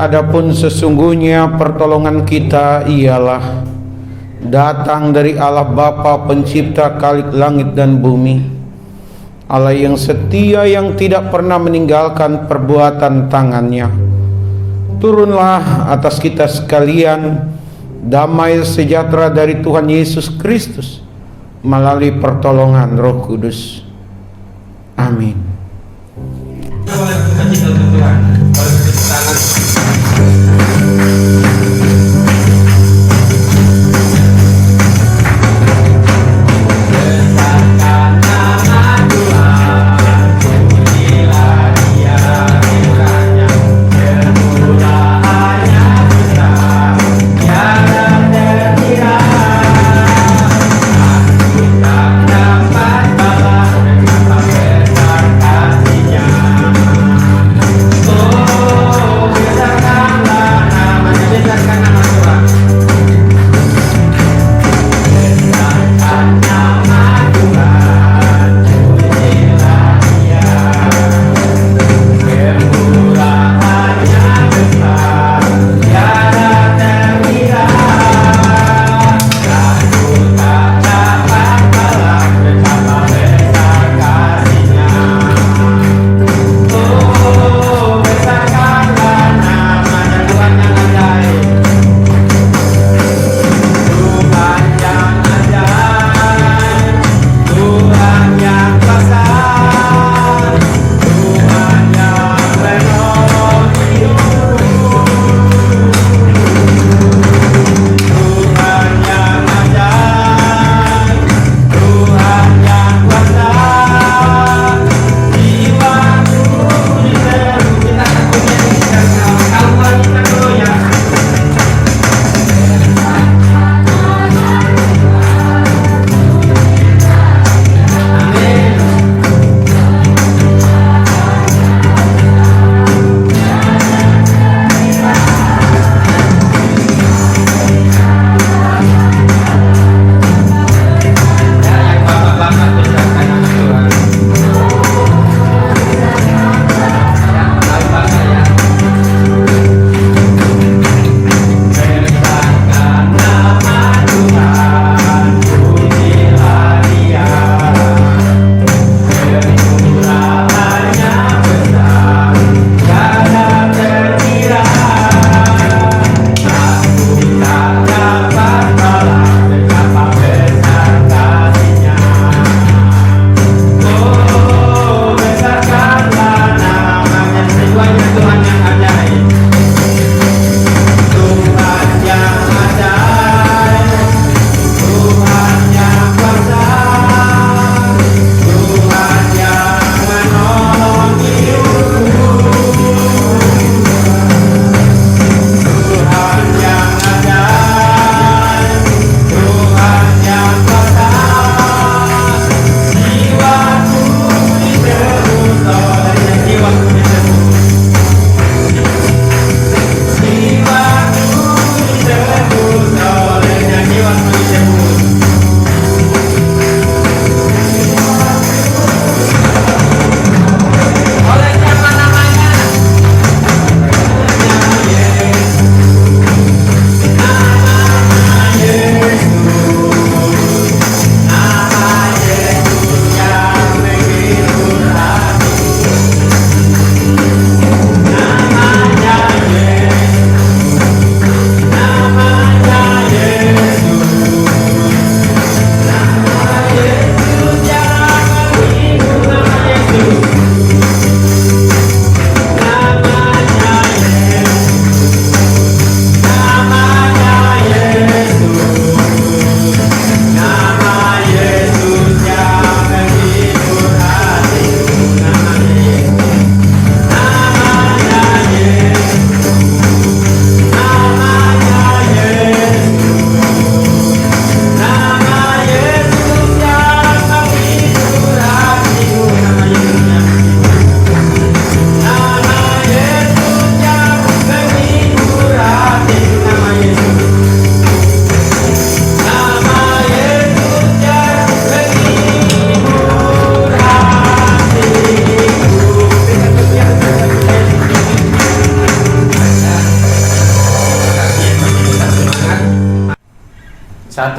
Adapun sesungguhnya pertolongan kita ialah datang dari Allah Bapa pencipta langit dan bumi, Allah yang setia yang tidak pernah meninggalkan perbuatan tangannya. Turunlah atas kita sekalian damai sejahtera dari Tuhan Yesus Kristus melalui pertolongan Roh Kudus. Amin. Oh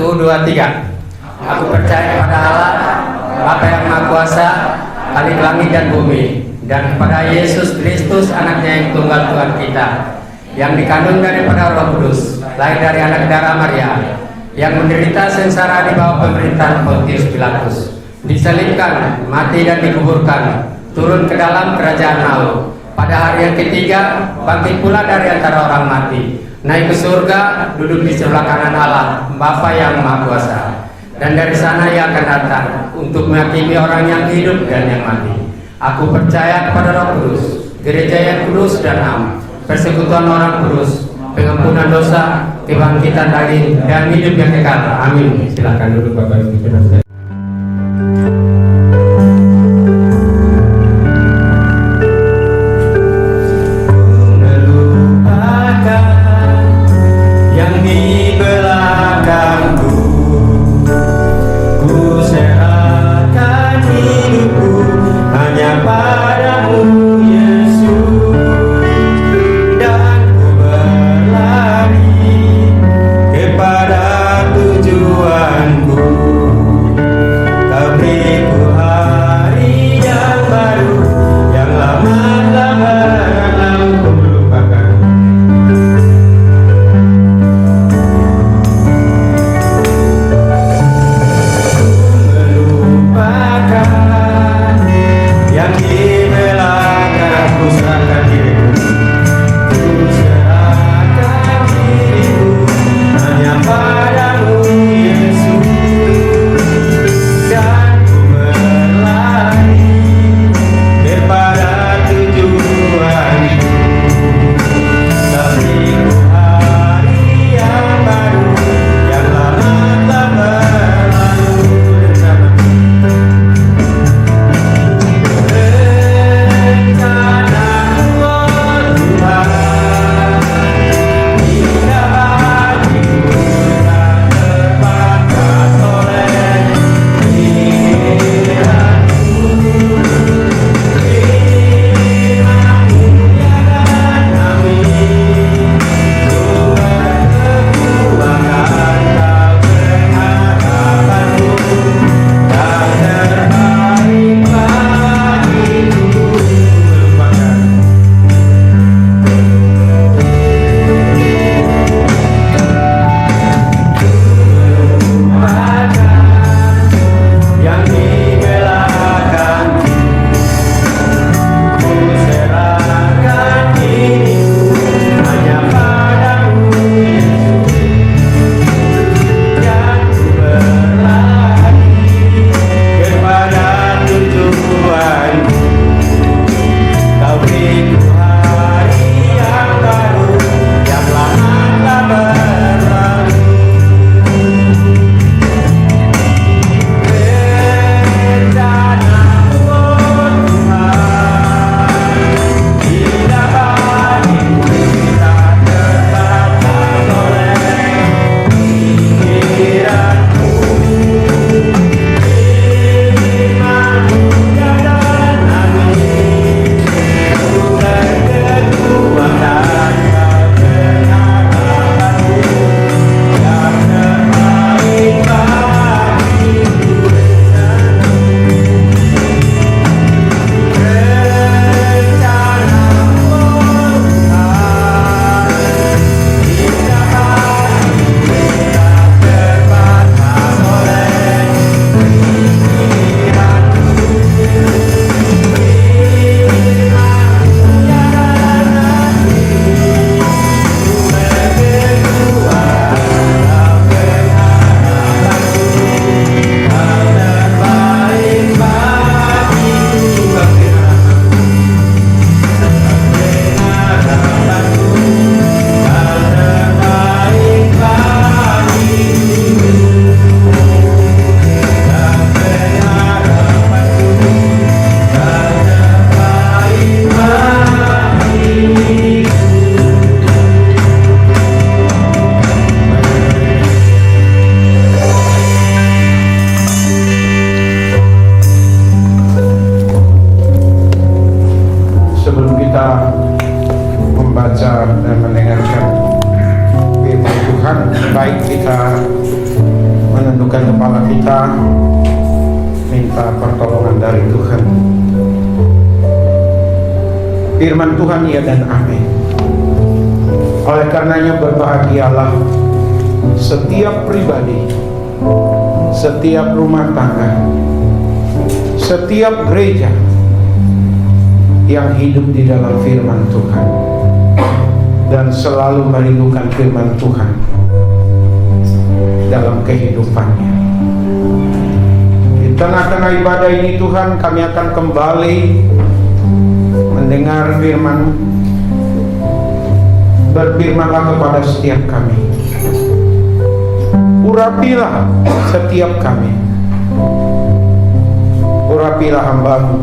1, 2, 3. Aku percaya pada Allah, Bapa yang Maha Kuasa, Khalik langit dan bumi, dan kepada Yesus Kristus, anaknya yang tunggal Tuhan kita, yang dikandung daripada Roh Kudus, lahir dari anak darah Maria, yang menderita sengsara di bawah pemerintahan Pontius Pilatus, disalibkan, mati dan dikuburkan, turun ke dalam kerajaan maut, pada hari yang ketiga bangkit pula dari antara orang mati, naik ke surga, duduk di sebelah kanan Allah, Bapa yang Maha Kuasa, dan dari sana Ia akan datang untuk menghakimi orang yang hidup dan yang mati. Aku percaya kepada Roh Kudus, gereja yang kudus dan am, persekutuan orang kudus, pengampunan dosa, kebangkitan dari dan hidup yang kekal. Amin. Silakan duduk Bapak Ibu Saudara. membaca dan mendengarkan firman Tuhan, baik kita menundukkan kepala kita, minta pertolongan dari Tuhan. Firman Tuhan ya dan amin. Oleh karenanya berbahagialah setiap pribadi, setiap rumah tangga, setiap gereja yang hidup di dalam firman Tuhan dan selalu merindukan firman Tuhan dalam kehidupannya. Di tengah-tengah ibadah ini Tuhan, kami akan kembali mendengar firman. Berfirmanlah kepada setiap kami, urapilah setiap kami, urapilah hamba-Mu,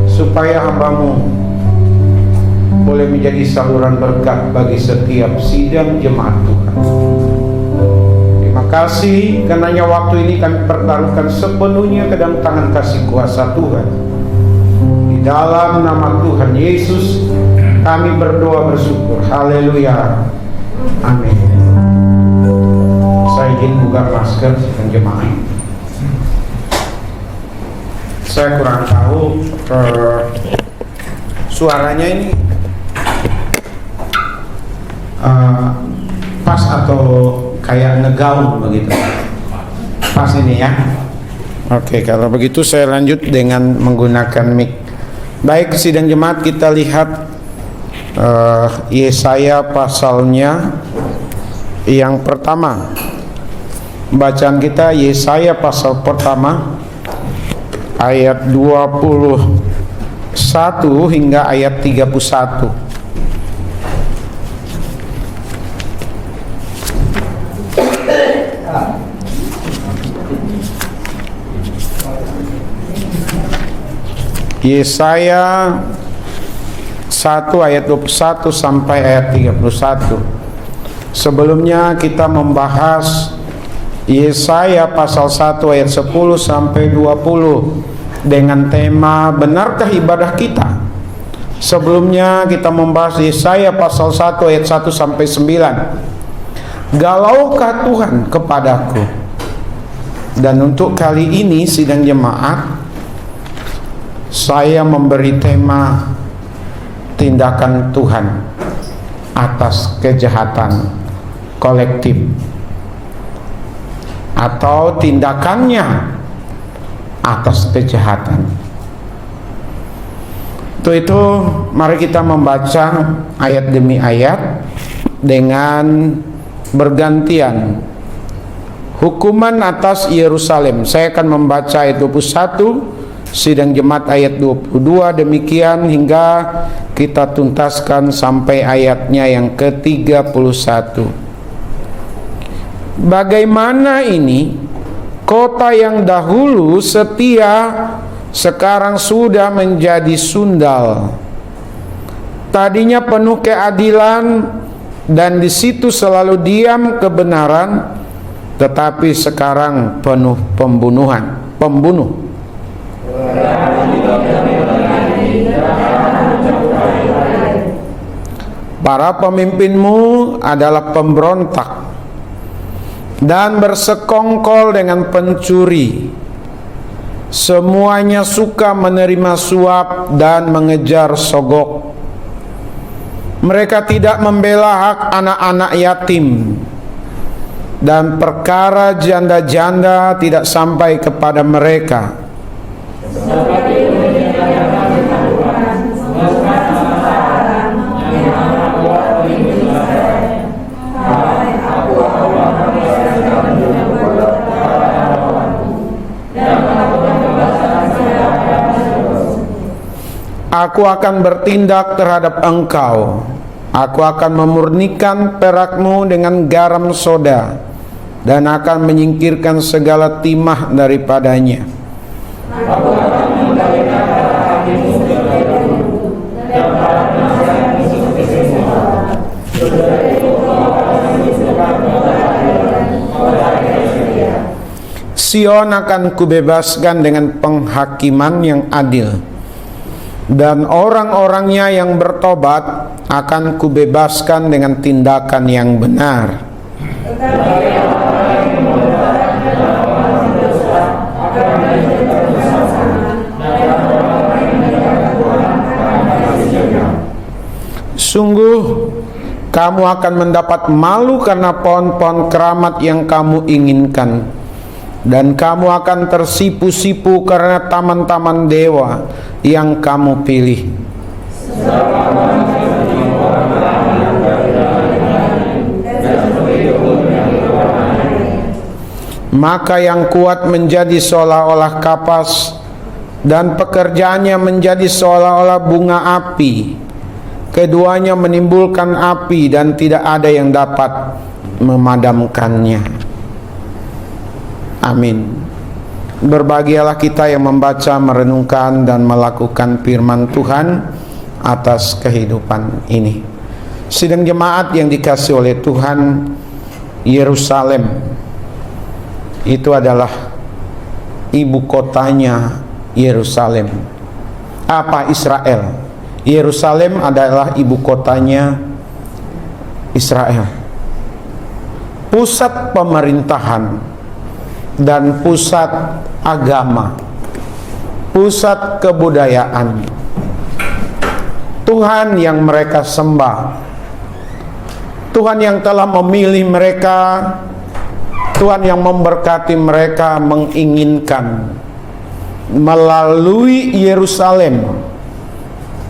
supaya hamba-Mu boleh menjadi saluran berkat bagi setiap sidang jemaat Tuhan. Terima kasih karenanya waktu ini kami pertaruhkan sepenuhnya ke dalam tangan kasih kuasa Tuhan. Di dalam nama Tuhan Yesus kami berdoa bersyukur. Haleluya. Amin. Saya izin buka masker dan jemaah. Saya kurang tahu suaranya ini pas atau kayak ngegaung begitu. Pas ini ya. Oke, kalau begitu saya lanjut dengan menggunakan mic. Baik, sidang jemaat, kita lihat Yesaya pasalnya yang pertama. Bacaan kita Yesaya pasal pertama ayat 21 hingga ayat 31. Yesaya 1 ayat 21 sampai ayat 31. Sebelumnya kita membahas Yesaya pasal 1 ayat 10 sampai 20 dengan tema benarkah ibadah kita. Sebelumnya kita membahas Yesaya pasal 1 ayat 1 sampai 9. Galaukah Tuhan kepadaku? Dan untuk kali ini sidang jemaat, saya memberi tema tindakan Tuhan atas kejahatan kolektif, atau tindakannya atas kejahatan. Untuk itu mari kita membaca ayat demi ayat dengan bergantian. Hukuman atas Yerusalem. Saya akan membaca ayat 21, sidang jemaat ayat 22, demikian hingga kita tuntaskan sampai ayatnya yang ke-31. Bagaimana ini kota yang dahulu setia sekarang sudah menjadi sundal. Tadinya penuh keadilan dan di situ selalu diam kebenaran, tetapi sekarang penuh pembunuh. Para pemimpinmu adalah pemberontak dan bersekongkol dengan pencuri. Semuanya suka menerima suap dan mengejar sogok. Mereka tidak membela hak anak-anak yatim, dan perkara janda-janda tidak sampai kepada mereka. Aku akan bertindak terhadap engkau. Aku akan memurnikan perakmu dengan garam soda dan akan menyingkirkan segala timah daripadanya. Sion akan kubebaskan dengan penghakiman yang adil, dan orang-orangnya yang bertobat akan kubebaskan dengan tindakan yang benar. Sungguh kamu akan mendapat malu karena pohon-pohon keramat yang kamu inginkan, dan kamu akan tersipu-sipu karena taman-taman dewa yang kamu pilih. Maka yang kuat menjadi seolah-olah kapas, dan pekerjaannya menjadi seolah-olah bunga api. Keduanya menimbulkan api dan tidak ada yang dapat memadamkannya. Amin. Berbahagialah kita yang membaca, merenungkan, dan melakukan firman Tuhan atas kehidupan ini. Sidang jemaat yang dikasihi oleh Tuhan, Yerusalem itu adalah ibu kotanya Yerusalem. Apa Israel? Yerusalem adalah ibu kotanya Israel. Pusat pemerintahan dan pusat agama, pusat kebudayaan. Tuhan yang mereka sembah, Tuhan yang telah memilih mereka, Tuhan yang memberkati mereka, menginginkan melalui Yerusalem,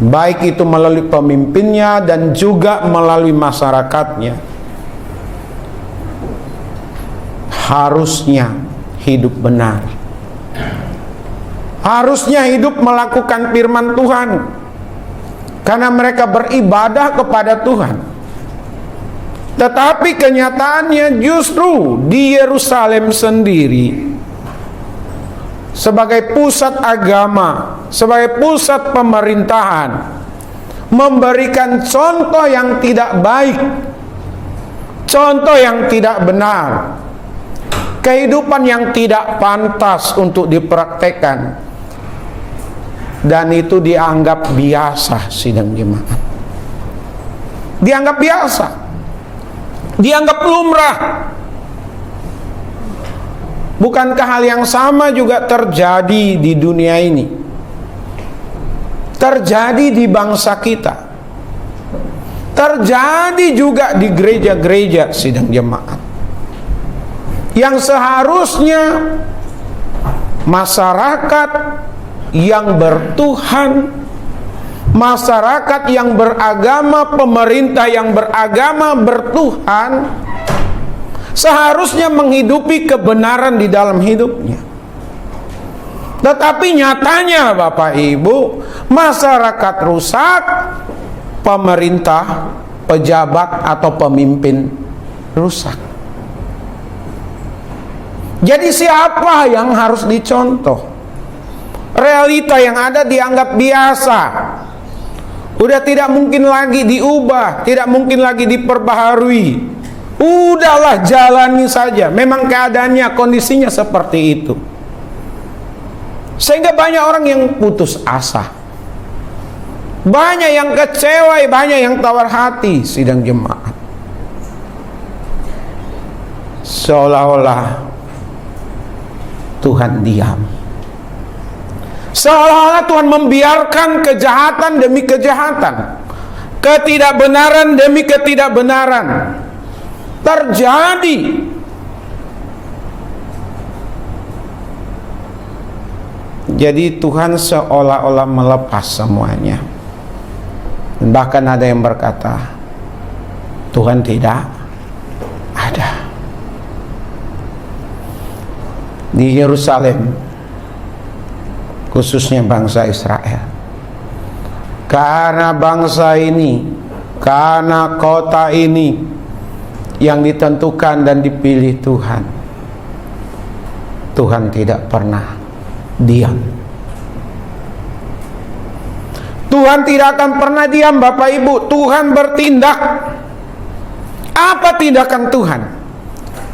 baik itu melalui pemimpinnya dan juga melalui masyarakatnya, harusnya hidup benar, harusnya hidup melakukan firman Tuhan, karena mereka beribadah kepada Tuhan. Tetapi kenyataannya justru di Yerusalem sendiri, sebagai pusat agama, sebagai pusat pemerintahan, memberikan contoh yang tidak baik, contoh yang tidak benar, kehidupan yang tidak pantas untuk dipraktekkan, dan itu dianggap biasa. Sidang jemaat, dianggap biasa, dianggap lumrah. Bukankah hal yang sama juga terjadi di dunia ini? Terjadi di bangsa kita, terjadi juga di gereja-gereja. Sidang jemaat, yang seharusnya masyarakat yang bertuhan, masyarakat yang beragama, pemerintah yang beragama, bertuhan, seharusnya menghidupi kebenaran di dalam hidupnya. Tetapi nyatanya Bapak Ibu, masyarakat rusak, pemerintah, pejabat atau pemimpin rusak. Jadi siapa yang harus dicontoh? Realita yang ada dianggap biasa, udah tidak mungkin lagi diubah, tidak mungkin lagi diperbaharui. Udahlah, jalani saja. Memang keadaannya, kondisinya seperti itu. Sehingga banyak orang yang putus asa, banyak yang kecewa, banyak yang tawar hati. Sidang jemaat, seolah-olah Tuhan diam, seolah-olah Tuhan membiarkan kejahatan demi kejahatan, ketidakbenaran demi ketidakbenaran terjadi. Jadi Tuhan seolah-olah melepas semuanya. Bahkan ada yang berkata, Tuhan tidak ada. Di Yerusalem, khususnya bangsa Israel, karena bangsa ini, karena kota ini yang ditentukan dan dipilih Tuhan, Tuhan tidak pernah diam. Tuhan tidak akan pernah diam Bapak Ibu. Tuhan bertindak. Apa tindakan Tuhan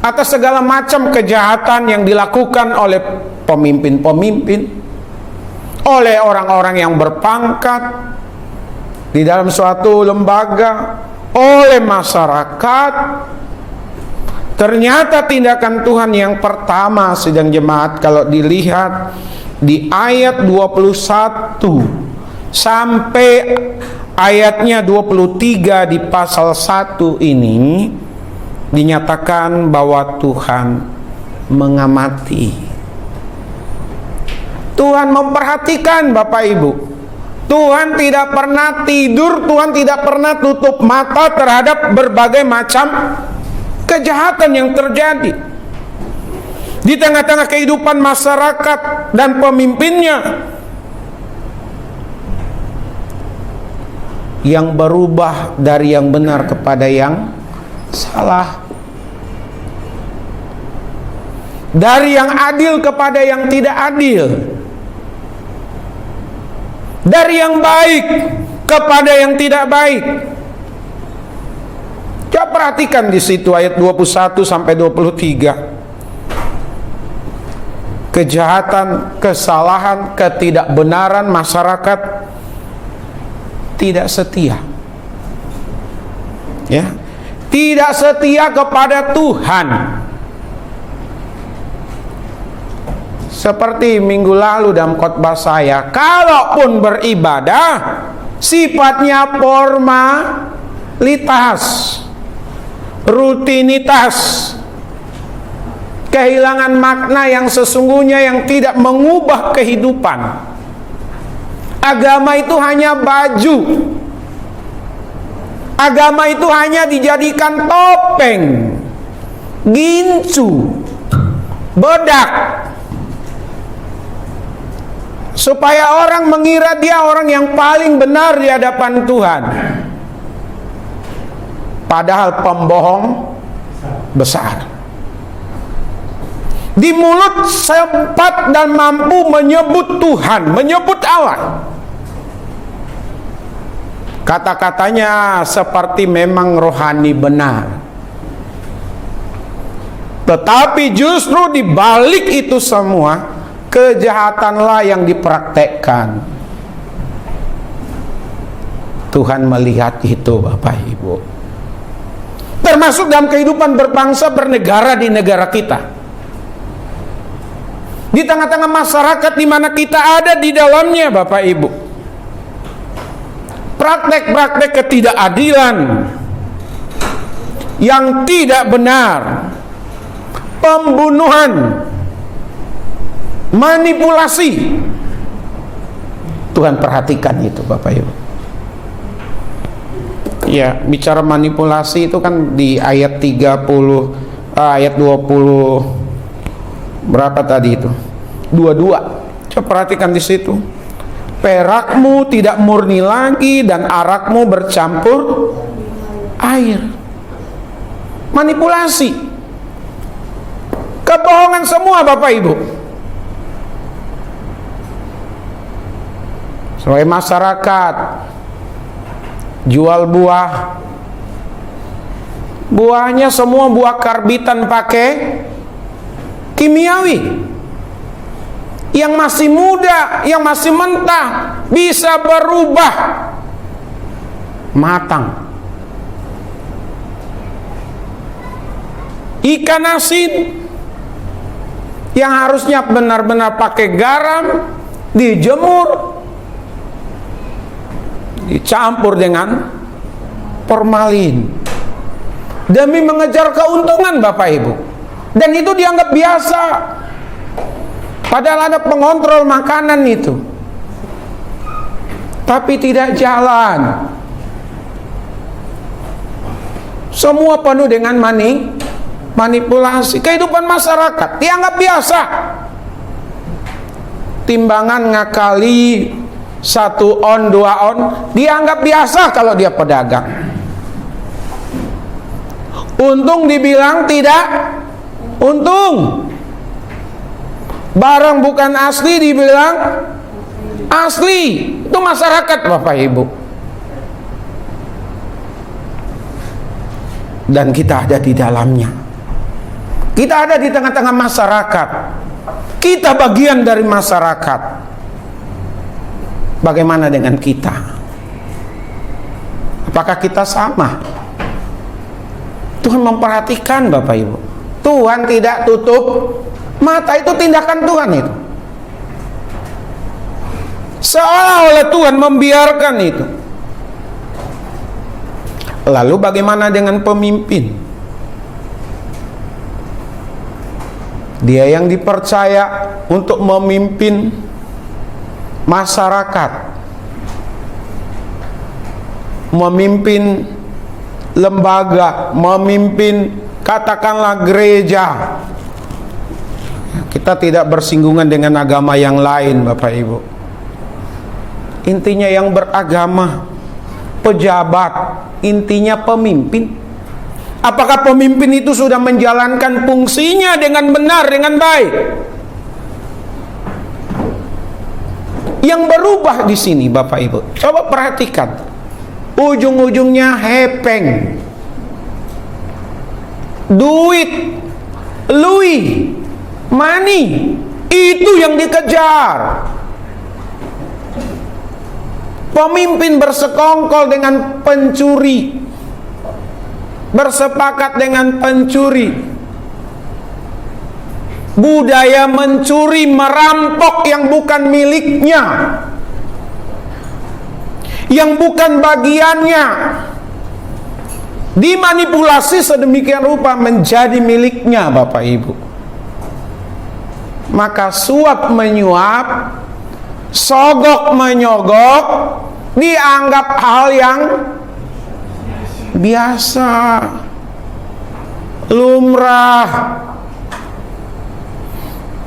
atas segala macam kejahatan yang dilakukan oleh pemimpin-pemimpin, oleh orang-orang yang berpangkat di dalam suatu lembaga, oleh masyarakat? Ternyata tindakan Tuhan yang pertama, sidang jemaat, kalau dilihat di ayat 21 sampai ayatnya 23 di pasal 1 ini dinyatakan bahwa Tuhan mengamati. Tuhan memperhatikan Bapak Ibu. Tuhan tidak pernah tidur, Tuhan tidak pernah tutup mata terhadap berbagai macam kejahatan yang terjadi di tengah-tengah kehidupan masyarakat dan pemimpinnya yang berubah dari yang benar kepada yang salah, dari yang adil kepada yang tidak adil, dari yang baik kepada yang tidak baik. Coba perhatikan di situ ayat 21 sampai 23. Kejahatan, kesalahan, ketidakbenaran masyarakat tidak setia. Ya. Tidak setia kepada Tuhan. Seperti minggu lalu dalam khotbah saya, kalaupun beribadah sifatnya formalitas, rutinitas, kehilangan makna yang sesungguhnya yang tidak mengubah kehidupan. Agama itu hanya baju. Agama itu hanya dijadikan topeng, gincu, bedak, supaya orang mengira dia orang yang paling benar di hadapan Tuhan. Padahal pembohong besar. Di mulut sempat dan mampu menyebut Tuhan, menyebut Allah. Kata-katanya seperti memang rohani benar. Tetapi justru di balik itu semua, kejahatanlah yang dipraktekkan. Tuhan melihat itu Bapak Ibu. Termasuk dalam kehidupan berbangsa bernegara di negara kita. Di tengah-tengah masyarakat di mana kita ada di dalamnya Bapak Ibu. Praktek-praktek ketidakadilan yang tidak benar, pembunuhan, manipulasi, Tuhan perhatikan itu Bapak Ibu. Ya, bicara manipulasi itu kan di ayat 30, ayat 20 berapa tadi itu? 22. Coba perhatikan di situ. Perakmu tidak murni lagi dan arakmu bercampur air. Manipulasi, kebohongan semua Bapak Ibu. Sebagai masyarakat jual buah, buahnya semua buah karbitan pakai kimiawi. Yang masih muda, yang masih mentah bisa berubah matang. Ikan asin yang harusnya benar-benar pakai garam dijemur, dicampur dengan formalin demi mengejar keuntungan Bapak Ibu. Dan itu dianggap biasa. Padahal ada pengontrol makanan itu. Tapi tidak jalan. Semua penuh dengan manipulasi. Kehidupan masyarakat dianggap biasa. Timbangan ngakali 1 on 2 on dianggap biasa kalau dia pedagang. Untung dibilang tidak untung. Barang bukan asli dibilang asli. Itu masyarakat Bapak Ibu. Dan kita ada di dalamnya. Kita ada di tengah-tengah masyarakat. Kita bagian dari masyarakat. Bagaimana dengan kita? Apakah kita sama? Tuhan memperhatikan Bapak Ibu. Tuhan tidak tutup mata, itu tindakan Tuhan itu. Seolah-olah Tuhan membiarkan itu. Lalu bagaimana dengan pemimpin? Dia yang dipercaya untuk memimpin masyarakat, memimpin lembaga, memimpin katakanlah gereja. Kita tidak bersinggungan dengan agama yang lain, Bapak Ibu. Intinya yang beragama, pejabat, intinya pemimpin. Apakah pemimpin itu sudah menjalankan fungsinya dengan benar, dengan baik? Yang berubah di sini, Bapak Ibu, coba perhatikan. Ujung-ujungnya hepeng, duit, lui, money, itu yang dikejar. Pemimpin bersekongkol dengan pencuri, bersepakat dengan pencuri. Budaya mencuri, merampok yang bukan miliknya, yang bukan bagiannya, dimanipulasi sedemikian rupa menjadi miliknya, Bapak Ibu. Maka suap menyuap, sogok menyogok dianggap hal yang biasa, lumrah.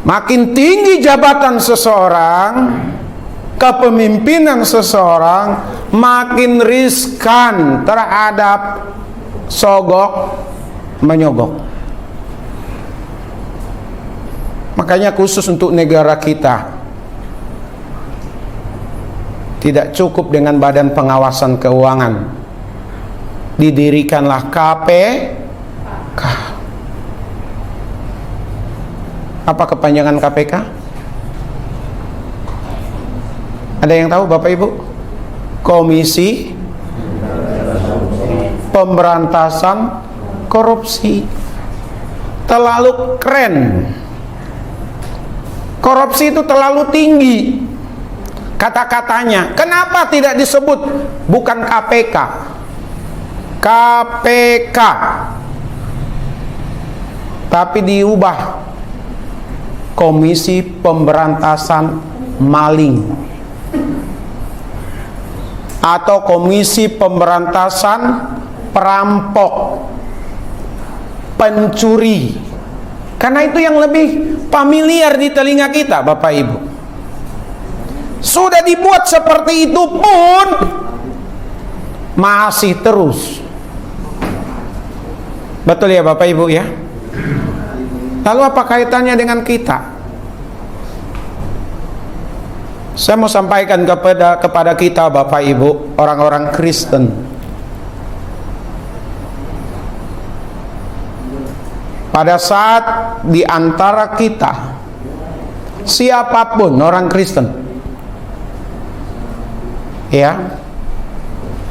Makin tinggi jabatan seseorang, kepemimpinan seseorang, makin riskan terhadap sogok menyogok. Makanya khusus untuk negara kita, tidak cukup dengan Badan Pengawasan Keuangan, didirikanlah KPK. Apa kepanjangan KPK? Ada yang tahu, Bapak Ibu? Komisi Pemberantasan Korupsi. Terlalu keren. Korupsi itu terlalu tinggi kata-katanya. Kenapa tidak disebut bukan KPK? KPK. Tapi diubah Komisi Pemberantasan Maling atau Komisi Pemberantasan Perampok, Pencuri. Karena itu yang lebih familiar di telinga kita, Bapak Ibu. Sudah dibuat seperti itu pun masih terus. Betul ya Bapak Ibu ya? Lalu apa kaitannya dengan kita? Saya mau sampaikan kepada kita Bapak Ibu, orang-orang Kristen. Pada saat di antara kita, siapapun orang Kristen, ya,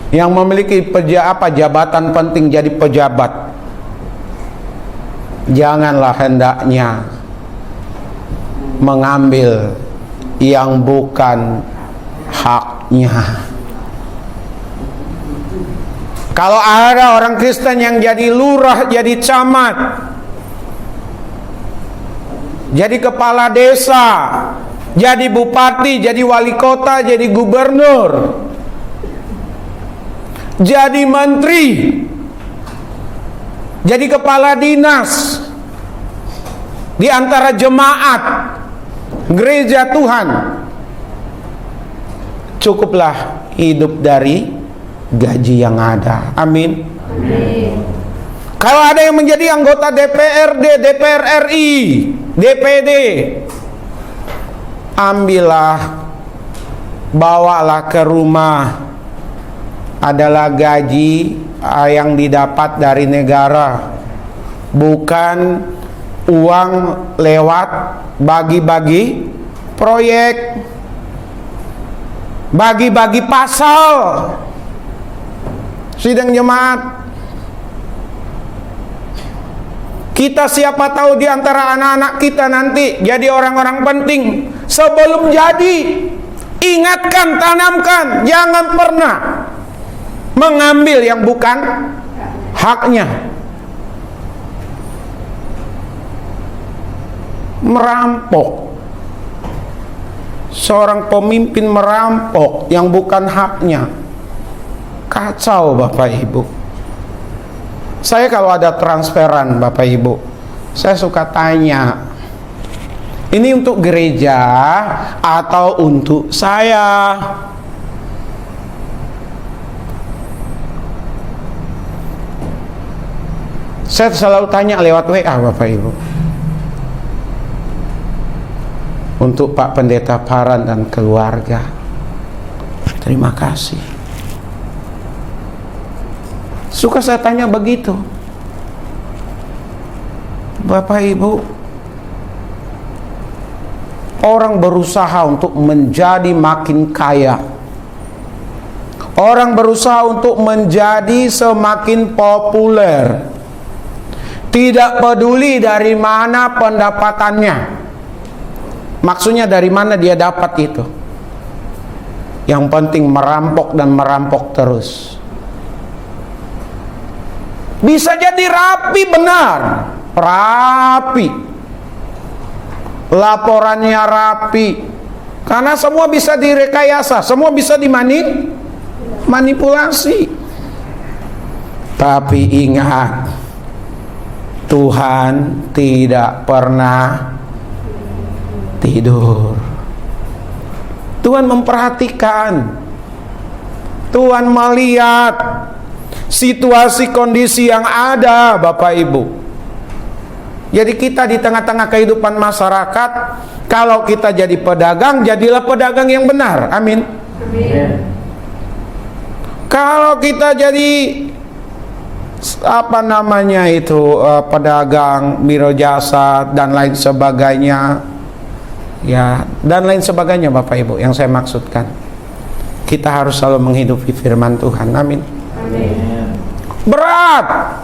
yang memiliki jabatan penting jadi pejabat, janganlah hendaknya mengambil yang bukan haknya. Kalau ada orang Kristen yang jadi lurah, jadi camat, jadi kepala desa, jadi bupati, jadi wali kota, jadi gubernur, jadi menteri, jadi kepala dinas di antara jemaat gereja Tuhan, cukuplah hidup dari gaji yang ada. Amin. Amin. Kalau ada yang menjadi anggota DPRD, DPR RI, DPD, ambillah, bawalah ke rumah, adalah gaji yang didapat dari negara, bukan uang lewat bagi-bagi proyek, bagi-bagi pasal sidang jemaat. Kita siapa tahu di antara anak-anak kita nanti jadi orang-orang penting. Sebelum jadi, Ingatkan, tanamkan, jangan pernah mengambil yang bukan haknya. Merampok. Seorang pemimpin merampok yang bukan haknya. Kacau Bapak Ibu. Saya kalau ada transferan Bapak Ibu, saya suka tanya, ini untuk gereja atau untuk saya? Saya selalu tanya lewat WA Bapak Ibu. Untuk Pak Pendeta Paran dan keluarga, terima kasih. Suka saya tanya begitu. Bapak Ibu, orang berusaha untuk menjadi makin kaya. Orang berusaha untuk menjadi semakin populer. Tidak peduli dari mana pendapatannya. Maksudnya dari mana dia dapat itu. Yang penting merampok dan merampok terus. Bisa jadi rapi, benar, rapi, laporannya rapi, karena semua bisa direkayasa, semua bisa dimanipulasi. Tapi ingat, Tuhan tidak pernah tidur. Tuhan memperhatikan, Tuhan melihat situasi kondisi yang ada Bapak Ibu. Jadi kita di tengah-tengah kehidupan masyarakat, kalau kita jadi pedagang, jadilah pedagang yang benar. Amin. Amin. Kalau kita jadi pedagang, biro jasa dan lain sebagainya, ya, dan lain sebagainya Bapak Ibu, yang saya maksudkan, kita harus selalu menghidupi firman Tuhan. Amin. Amin. Berat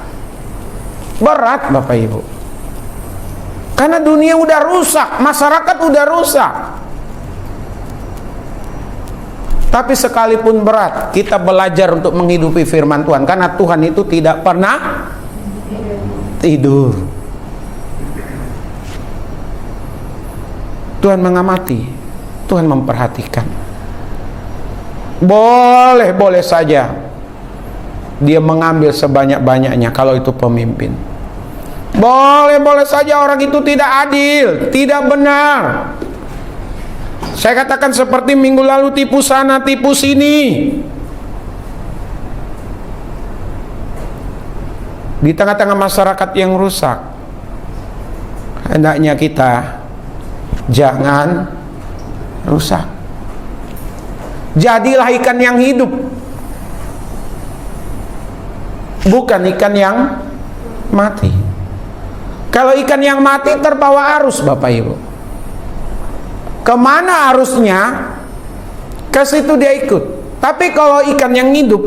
Bapak Ibu, karena dunia udah rusak, masyarakat udah rusak. Tapi sekalipun berat, kita belajar untuk menghidupi firman Tuhan, karena Tuhan itu tidak pernah tidur. Tuhan mengamati, Tuhan memperhatikan. Boleh saja dia mengambil sebanyak-banyaknya kalau itu pemimpin. Boleh saja orang itu tidak adil, tidak benar. Saya katakan seperti minggu lalu, tipu sana, tipu sini. Di tengah-tengah masyarakat yang rusak, hendaknya kita jangan rusak. Jadilah ikan yang hidup, bukan ikan yang mati. Kalau ikan yang mati terbawa arus Bapak Ibu. Kemana arusnya, ke situ dia ikut. Tapi kalau ikan yang hidup,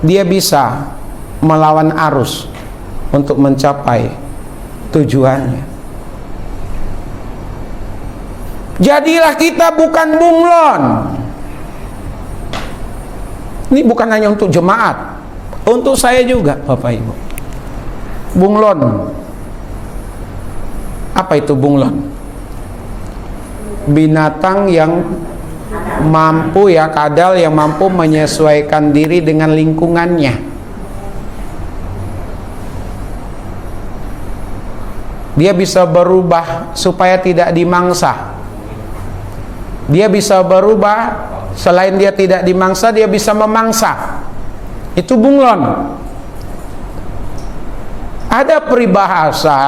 dia bisa melawan arus untuk mencapai tujuannya. Jadilah kita bukan bunglon. Ini bukan hanya untuk jemaat, untuk saya juga Bapak Ibu. Bunglon. Apa itu bunglon? Binatang yang mampu, ya, kadal yang mampu menyesuaikan diri dengan lingkungannya. Dia bisa berubah supaya tidak dimangsa. Dia bisa berubah, selain dia tidak dimangsa, dia bisa memangsa. Itu bunglon. Ada peribahasa,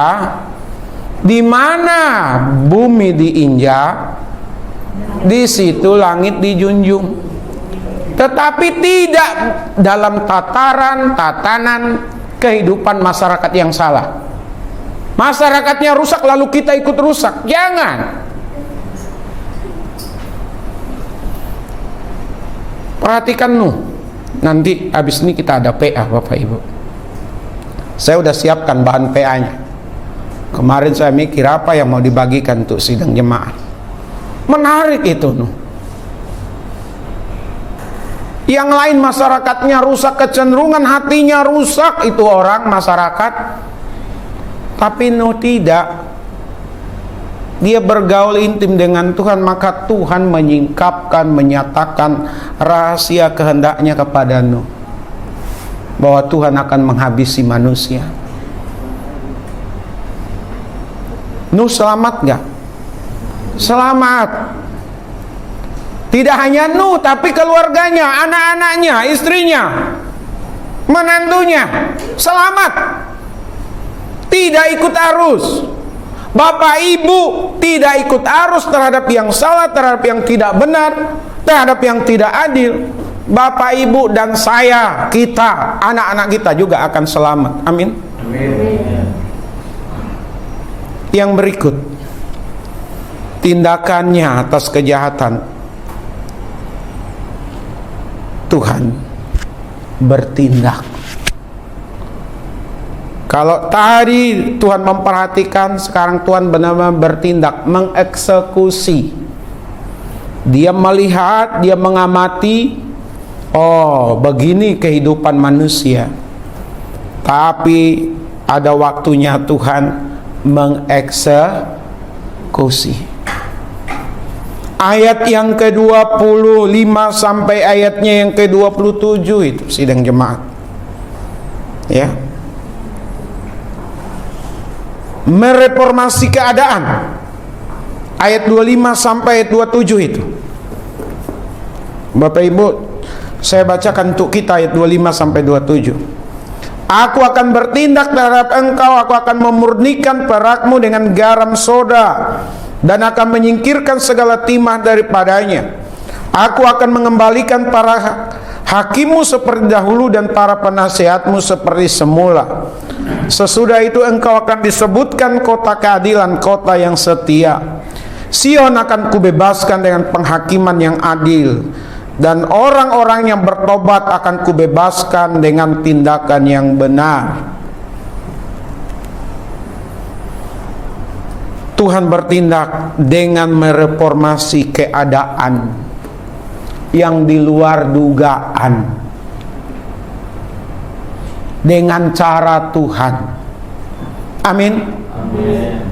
di mana bumi diinjak, di situ langit dijunjung. Tetapi tidak dalam tatanan kehidupan masyarakat yang salah. Masyarakatnya rusak lalu kita ikut rusak. Jangan. Perhatikan nanti habis ini kita ada PA Bapak Ibu. Saya udah siapkan bahan PA-nya. Kemarin saya mikir apa yang mau dibagikan untuk sidang jemaat. Menarik itu. Yang lain masyarakatnya rusak, kecenderungan hatinya rusak itu orang masyarakat. Tapi tidak. Dia bergaul intim dengan Tuhan, maka Tuhan menyingkapkan, menyatakan rahasia kehendaknya kepada Nuh, bahwa Tuhan akan menghabisi manusia. Nuh selamat gak? Selamat. Tidak hanya Nuh, tapi keluarganya, anak-anaknya, istrinya, menantunya selamat. Tidak ikut arus. Bapak ibu tidak ikut arus terhadap yang salah, terhadap yang tidak benar, terhadap yang tidak adil. Bapak ibu dan saya, kita, anak-anak kita juga akan selamat. Amin. Yang berikut, tindakannya atas kejahatan, Tuhan bertindak. Kalau tadi Tuhan memperhatikan, sekarang Tuhan benar-benar bertindak, mengeksekusi. Dia melihat, dia mengamati, oh begini kehidupan manusia. Tapi ada waktunya Tuhan mengeksekusi. Ayat yang ke-25 sampai ayatnya yang ke-27 itu sidang jemaat. Ya. Mereformasi keadaan. Ayat 25 sampai ayat 27 itu. Bapak Ibu, saya bacakan untuk kita ayat 25 sampai 27. Aku akan bertindak terhadap engkau, aku akan memurnikan perakmu dengan garam soda, dan akan menyingkirkan segala timah daripadanya. Aku akan mengembalikan para hakimu seperti dahulu dan para penasihatmu seperti semula. Sesudah itu engkau akan disebutkan kota keadilan, kota yang setia. Sion akan kubebaskan dengan penghakiman yang adil, dan orang-orang yang bertobat akan kubebaskan dengan tindakan yang benar. Tuhan bertindak dengan mereformasi keadaan yang di luar dugaan, dengan cara Tuhan. Amin. Amin.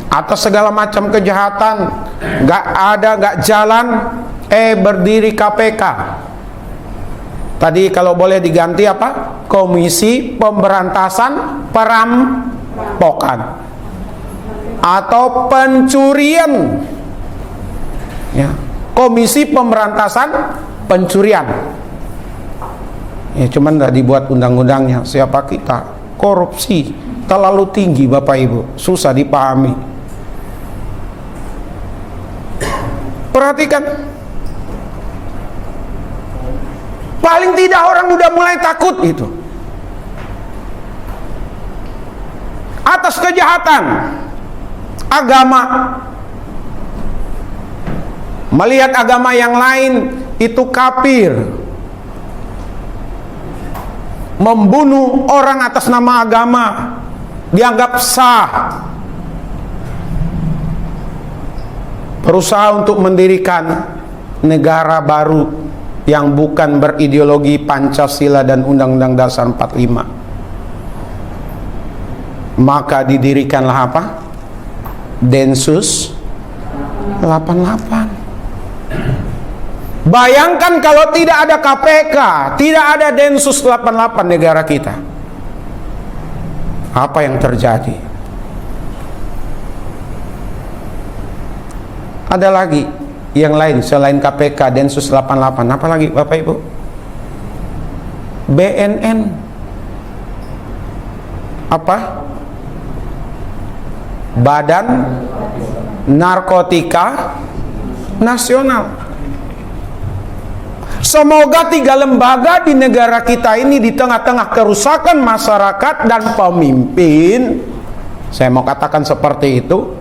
Atas segala macam kejahatan, gak ada, gak jalan, berdiri KPK. Tadi kalau boleh diganti apa? Komisi Pemberantasan Perampokan atau pencurian. Ya, Komisi Pemberantasan Pencurian. Ya, cuman tidak dibuat undang-undangnya. Siapa kita? Korupsi terlalu tinggi, Bapak Ibu, susah dipahami. Perhatikan, paling tidak orang udah mulai takut itu atas kejahatan agama. Melihat agama yang lain itu kafir, membunuh orang atas nama agama dianggap sah. Berusaha untuk mendirikan negara baru yang bukan berideologi Pancasila dan Undang-Undang Dasar 45. Maka didirikanlah apa? Densus 88. Bayangkan kalau tidak ada KPK, tidak ada Densus 88 negara kita, apa yang terjadi? Ada lagi yang lain selain KPK, Densus 88, apa lagi Bapak Ibu? BNN, apa? Badan Narkotika Nasional. Semoga 3 lembaga di negara kita ini, di tengah-tengah kerusakan masyarakat dan pemimpin, saya mau katakan seperti itu,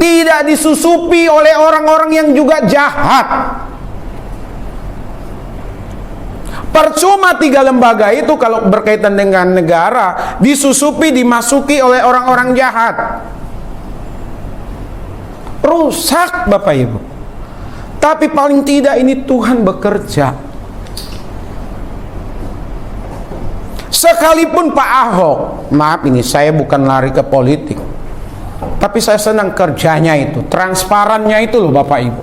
tidak disusupi oleh orang-orang yang juga jahat. Percuma 3 lembaga itu kalau berkaitan dengan negara disusupi, dimasuki oleh orang-orang jahat. rusak Bapak Ibu. Tapi paling tidak ini Tuhan bekerja. Sekalipun Pak Ahok, maaf ini saya bukan lari ke politik, tapi saya senang kerjanya itu, transparannya itu loh Bapak Ibu.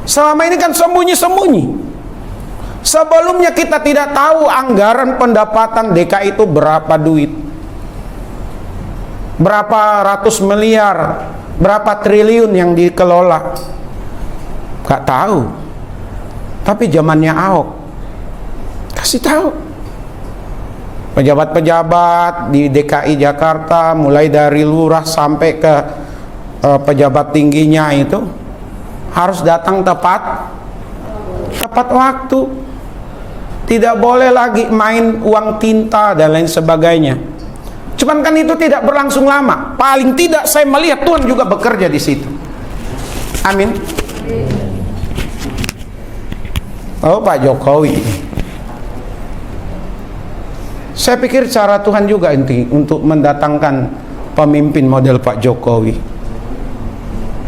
Selama ini kan sembunyi-sembunyi. Sebelumnya kita tidak tahu anggaran pendapatan DKI itu berapa duit, berapa ratus miliar, berapa triliun yang dikelola. Gak tahu. Tapi zamannya Ahok kasih tahu. Pejabat-pejabat di DKI Jakarta, mulai dari lurah sampai ke pejabat tingginya itu harus datang tepat waktu. Tidak boleh lagi main uang tinta dan lain sebagainya. Cuman kan itu tidak berlangsung lama. Paling tidak saya melihat Tuhan juga bekerja di situ. Amin. Oh Pak Jokowi, saya pikir cara Tuhan juga inti untuk mendatangkan pemimpin model Pak Jokowi.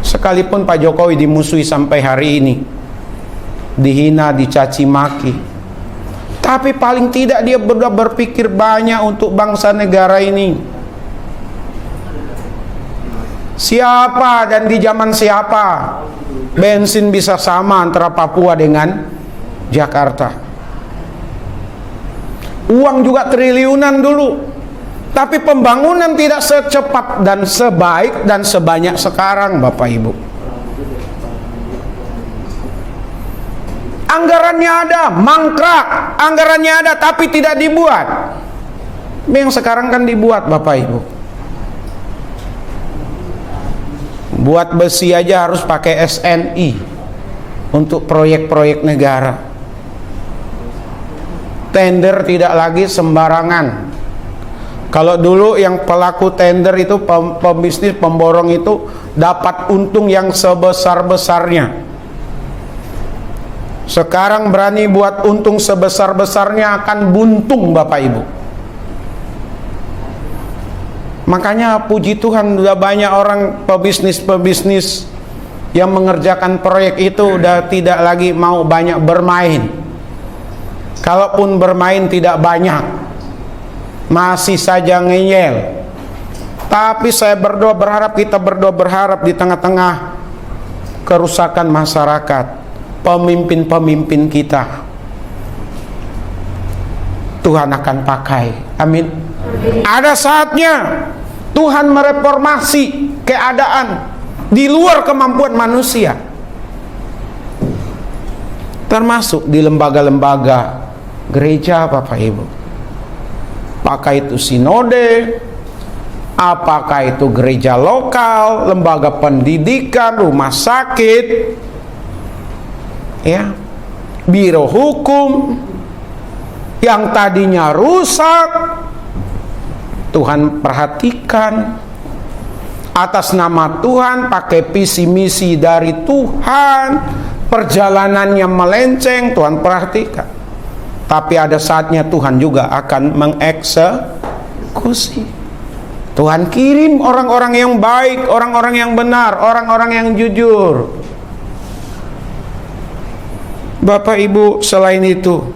Sekalipun Pak Jokowi dimusuhi sampai hari ini, dihina, dicaci maki, tapi paling tidak dia sudah berpikir banyak untuk bangsa negara ini. Siapa dan di zaman siapa bensin bisa sama antara Papua dengan Jakarta? Uang juga triliunan dulu, tapi pembangunan tidak secepat dan sebaik dan sebanyak sekarang Bapak Ibu. Anggarannya ada, mangkrak. Anggarannya ada, tapi tidak dibuat. Yang sekarang kan dibuat Bapak Ibu. Buat besi aja harus pakai SNI untuk proyek-proyek negara. Tender tidak lagi sembarangan. Kalau dulu yang pelaku tender itu, pembisnis, pemborong itu dapat untung yang sebesar-besarnya. Sekarang berani buat untung sebesar-besarnya akan buntung Bapak Ibu. Makanya puji Tuhan sudah banyak orang pebisnis-pebisnis yang mengerjakan proyek itu udah tidak lagi mau banyak bermain. Kalaupun bermain tidak banyak, masih saja ngeyel. Tapi saya kita berdoa berharap di tengah-tengah kerusakan masyarakat, pemimpin-pemimpin kita Tuhan akan pakai. Amin. Ada saatnya Tuhan mereformasi keadaan di luar kemampuan manusia, termasuk di lembaga-lembaga gereja Bapak Ibu. Apakah itu sinode, apakah itu gereja lokal, lembaga pendidikan, rumah sakit, ya, biro hukum yang tadinya rusak, Tuhan perhatikan. Atas nama Tuhan, pakai visi misi dari Tuhan, perjalanannya melenceng, Tuhan perhatikan. Tapi ada saatnya Tuhan juga akan mengeksekusi. Tuhan kirim orang-orang yang baik, orang-orang yang benar, orang-orang yang jujur. Bapak Ibu, selain itu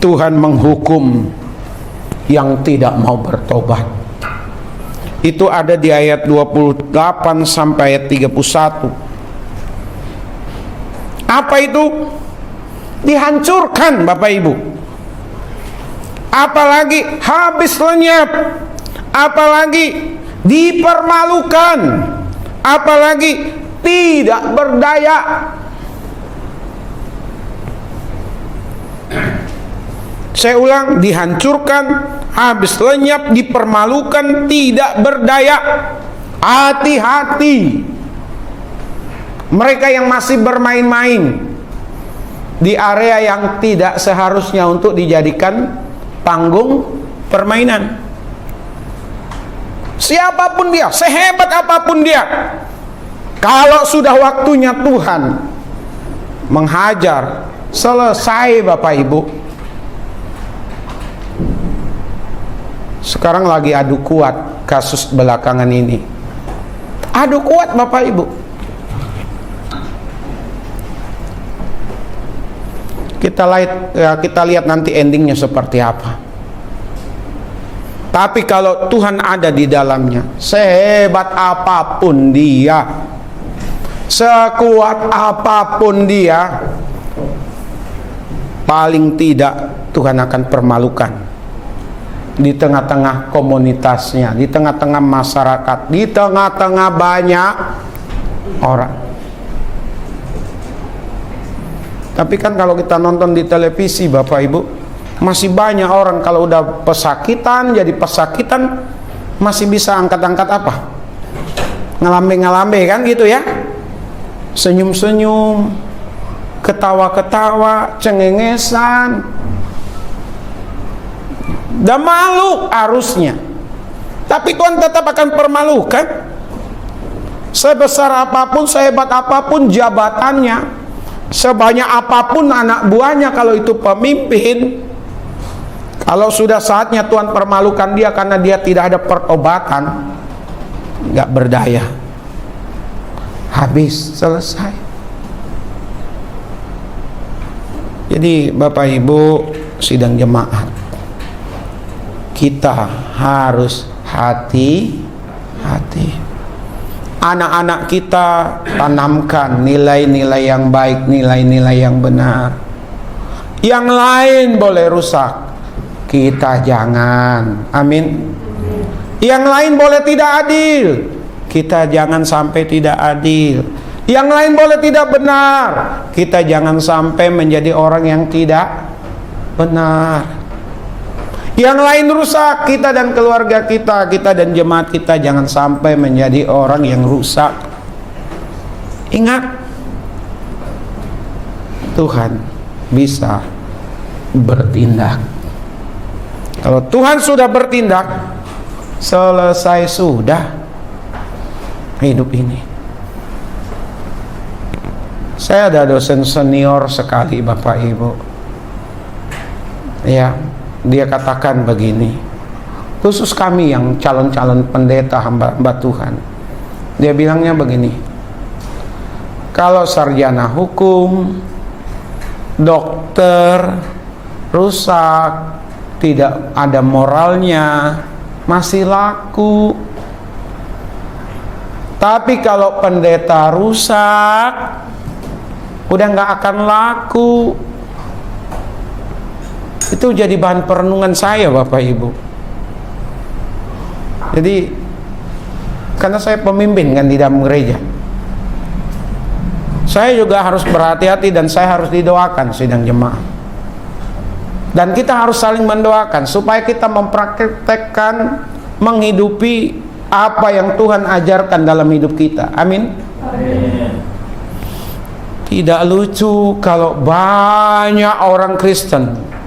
Tuhan menghukum yang tidak mau bertobat. Itu ada di ayat 28 sampai ayat 31. Apa itu? Dihancurkan Bapak Ibu. Apalagi habis lenyap, apalagi dipermalukan, apalagi tidak berdaya. Saya ulang, dihancurkan, habis lenyap, dipermalukan, tidak berdaya. Hati-hati mereka yang masih bermain-main di area yang tidak seharusnya untuk dijadikan panggung permainan. Siapapun dia, sehebat apapun dia, kalau sudah waktunya Tuhan menghajar, selesai Bapak Ibu. Sekarang lagi adu kuat kasus belakangan ini. Adu kuat Bapak Ibu. Kita lihat nanti endingnya seperti apa. Tapi kalau Tuhan ada di dalamnya, sehebat apapun dia, sekuat apapun dia, paling tidak Tuhan akan permalukan di tengah-tengah komunitasnya, di tengah-tengah masyarakat, di tengah-tengah banyak orang. Tapi kan kalau kita nonton di televisi Bapak Ibu, masih banyak orang kalau udah pesakitan, jadi pesakitan masih bisa angkat-angkat apa? Ngelambe-ngelambe kan gitu ya. Senyum-senyum, ketawa-ketawa, cengengesan. Dan malu harusnya. Tapi Tuhan tetap akan permalukan. Sebesar apapun, sehebat apapun jabatannya, sebanyak apapun anak buahnya, kalau itu pemimpin, kalau sudah saatnya Tuhan permalukan dia karena dia tidak ada pertobatan, nggak berdaya, habis, selesai. Jadi Bapak Ibu sidang jemaat, kita harus hati-hati. Anak-anak kita tanamkan nilai-nilai yang baik, nilai-nilai yang benar. Yang lain boleh rusak, kita jangan. Amin. Yang lain boleh tidak adil, kita jangan sampai tidak adil. Yang lain boleh tidak benar, kita jangan sampai menjadi orang yang tidak benar. Yang lain rusak, kita dan keluarga kita dan jemaat kita jangan sampai menjadi orang yang rusak. Ingat, Tuhan bisa bertindak. Kalau Tuhan sudah bertindak, selesai sudah hidup ini. Saya ada dosen senior sekali Bapak Ibu. Ya, dia katakan begini, khusus kami yang calon-calon pendeta hamba-hamba Tuhan. Dia bilangnya begini, kalau sarjana hukum, dokter, rusak, tidak ada moralnya, masih laku. Tapi kalau pendeta rusak, udah nggak akan laku. Itu jadi bahan perenungan saya Bapak Ibu. Jadi karena saya pemimpin kan di dalam gereja, saya juga harus berhati-hati dan saya harus didoakan sidang jemaat. Dan kita harus saling mendoakan supaya kita mempraktekkan, menghidupi apa yang Tuhan ajarkan dalam hidup kita. Amin. Amin. Tidak lucu kalau banyak orang Kristen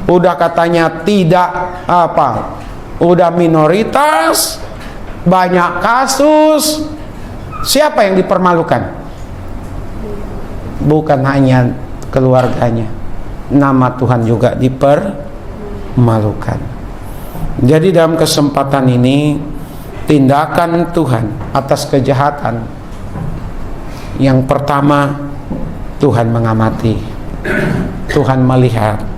udah katanya tidak apa, udah minoritas, banyak kasus. Siapa yang dipermalukan? Bukan hanya keluarganya, nama Tuhan juga dipermalukan. Jadi dalam kesempatan ini, tindakan Tuhan atas kejahatan, yang pertama, Tuhan mengamati, Tuhan melihat,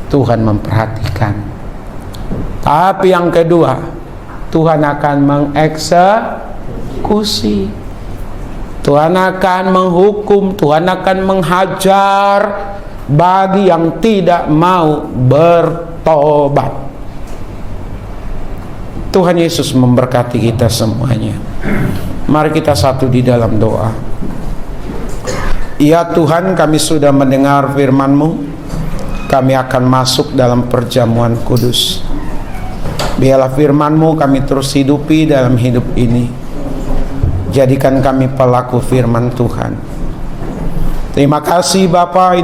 Tuhan memperhatikan. Tapi yang kedua, Tuhan akan mengeksekusi, Tuhan akan menghukum, Tuhan akan menghajar bagi yang tidak mau bertobat. Tuhan Yesus memberkati kita semuanya. Mari kita satu di dalam doa. Ya Tuhan, kami sudah mendengar firman-Mu. Kami akan masuk dalam perjamuan kudus. Biarlah firman-Mu kami terus hidupi dalam hidup ini. Jadikan kami pelaku firman Tuhan. Terima kasih Bapa,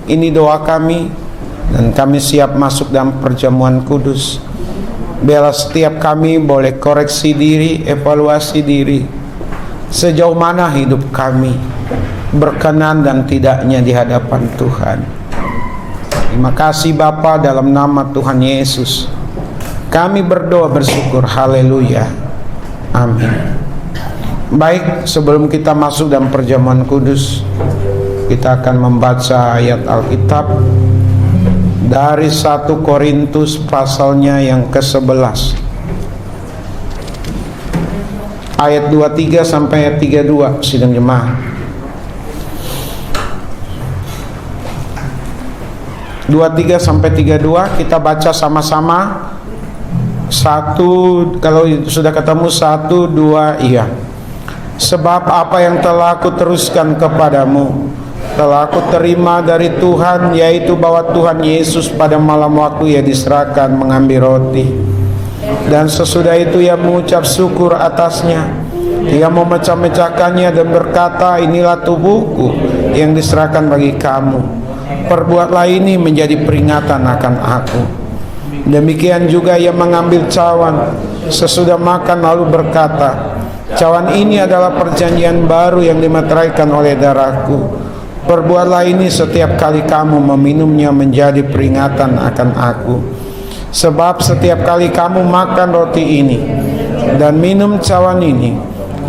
ini doa kami, dan kami siap masuk dalam perjamuan kudus. Biarlah setiap kami boleh koreksi diri, evaluasi diri, sejauh mana hidup kami berkenan dan tidaknya di hadapan Tuhan. Terima kasih Bapa, dalam nama Tuhan Yesus Kami berdoa bersyukur. Haleluya. Amin. Baik, sebelum kita masuk dalam perjamuan kudus, kita akan membaca ayat Alkitab dari 1 Korintus pasalnya yang ke-11, ayat 23 sampai ayat 32. Sidang jemaat, 23 sampai 32 kita baca sama-sama. Satu, kalau sudah ketemu, 1, 2, iya. Sebab apa yang telah aku teruskan kepadamu telah aku terima dari Tuhan, yaitu bahwa Tuhan Yesus pada malam waktu ia diserahkan mengambil roti, dan sesudah itu ia mengucap syukur atasnya. Ia memecah-mecahkannya dan berkata, inilah tubuhku yang diserahkan bagi kamu. Perbuatlah ini menjadi peringatan akan aku. Demikian juga ia mengambil cawan sesudah makan lalu berkata, cawan ini adalah perjanjian baru yang dimeteraikan oleh darahku. Perbuatlah ini setiap kali kamu meminumnya menjadi peringatan akan aku. Sebab setiap kali kamu makan roti ini dan minum cawan ini,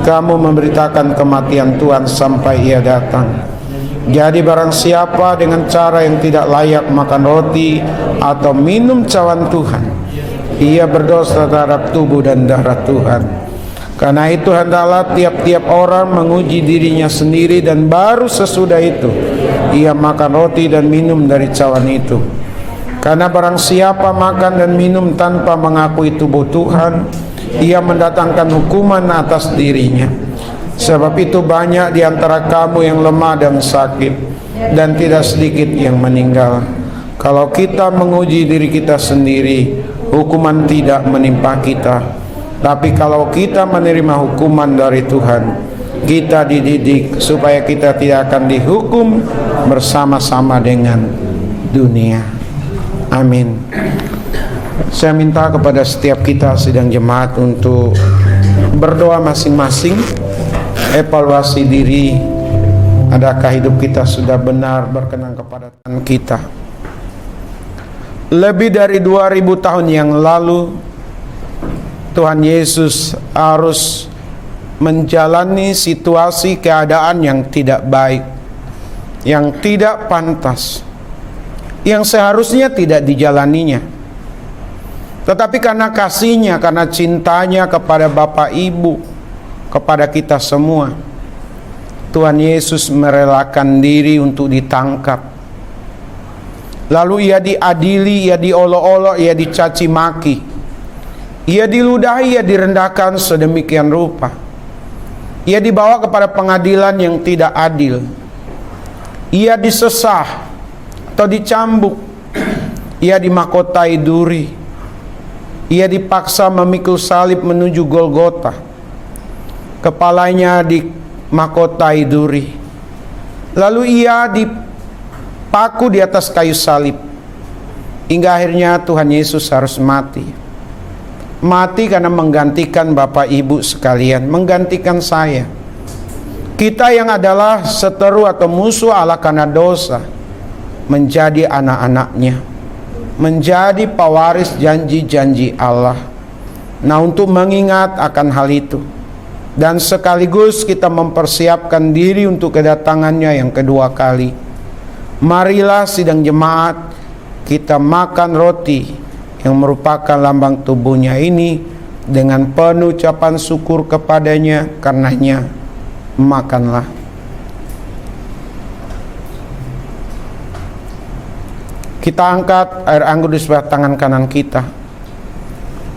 kamu memberitakan kematian Tuhan sampai ia datang. Jadi barang siapa dengan cara yang tidak layak makan roti atau minum cawan Tuhan, ia berdosa terhadap tubuh dan darah Tuhan. Karena itu hendaklah tiap-tiap orang menguji dirinya sendiri, dan baru sesudah itu ia makan roti dan minum dari cawan itu. Karena barang siapa makan dan minum tanpa mengakui tubuh Tuhan, ia mendatangkan hukuman atas dirinya. Sebab itu banyak di antara kamu yang lemah dan sakit, dan tidak sedikit yang meninggal. Kalau kita menguji diri kita sendiri, hukuman tidak menimpa kita. Tapi kalau kita menerima hukuman dari Tuhan, kita dididik supaya kita tidak akan dihukum bersama-sama dengan dunia. Amin. Saya minta kepada setiap kita sidang jemaat untuk berdoa masing-masing, evaluasi diri, adakah hidup kita sudah benar berkenan kepada Tuhan kita. Lebih dari 2000 tahun yang lalu Tuhan Yesus harus menjalani situasi keadaan yang tidak baik, yang tidak pantas, yang seharusnya tidak dijalaninya. Tetapi karena kasihnya, karena cintanya kepada Bapak Ibu, kepada kita semua, Tuhan Yesus merelakan diri untuk ditangkap. Lalu ia diadili, ia diolok-olok, ia dicaci maki, ia diludahi, ia direndahkan sedemikian rupa. Ia dibawa kepada pengadilan yang tidak adil. Ia disesah atau dicambuk. Ia dimahkotai duri. Ia dipaksa memikul salib menuju Golgota. Kepalanya dimahkotai duri. Lalu ia dipaku di atas kayu salib. Hingga akhirnya Tuhan Yesus harus mati. Mati karena menggantikan Bapak Ibu sekalian, menggantikan saya. Kita yang adalah seteru atau musuh Allah karena dosa, menjadi anak-anaknya, menjadi pewaris janji-janji Allah. Nah, untuk mengingat akan hal itu, dan sekaligus kita mempersiapkan diri untuk kedatangannya yang kedua kali, marilah sidang jemaat kita makan roti yang merupakan lambang tubuhnya ini dengan penuh ucapan syukur kepadanya. Karenanya makanlah. Kita angkat air anggur di sebelah tangan kanan kita.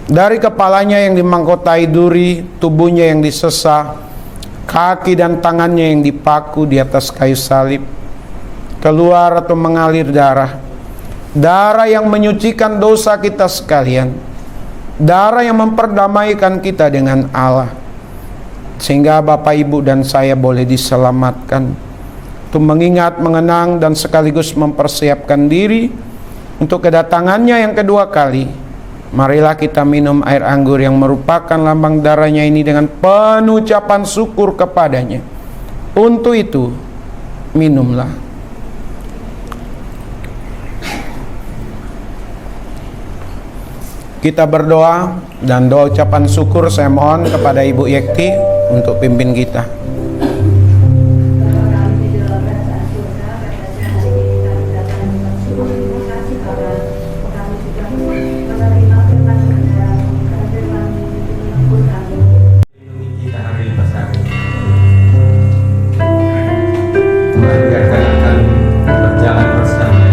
Dari kepalanya yang dimahkotai duri, tubuhnya yang disesah, kaki dan tangannya yang dipaku di atas kayu salib, keluar atau mengalir darah. Darah yang menyucikan dosa kita sekalian, darah yang memperdamaikan kita dengan Allah, sehingga Bapak Ibu dan saya boleh diselamatkan. Untuk mengingat, mengenang, dan sekaligus mempersiapkan diri untuk kedatangannya yang kedua kali, marilah kita minum air anggur yang merupakan lambang darahnya ini dengan penuh ucapan syukur kepadanya. Untuk itu, minumlah. Kita berdoa dan doa ucapan syukur saya mohon kepada Ibu Yekti untuk pimpin kita. Kita hari besar. Tuhan biarkan kami berjalan bersama.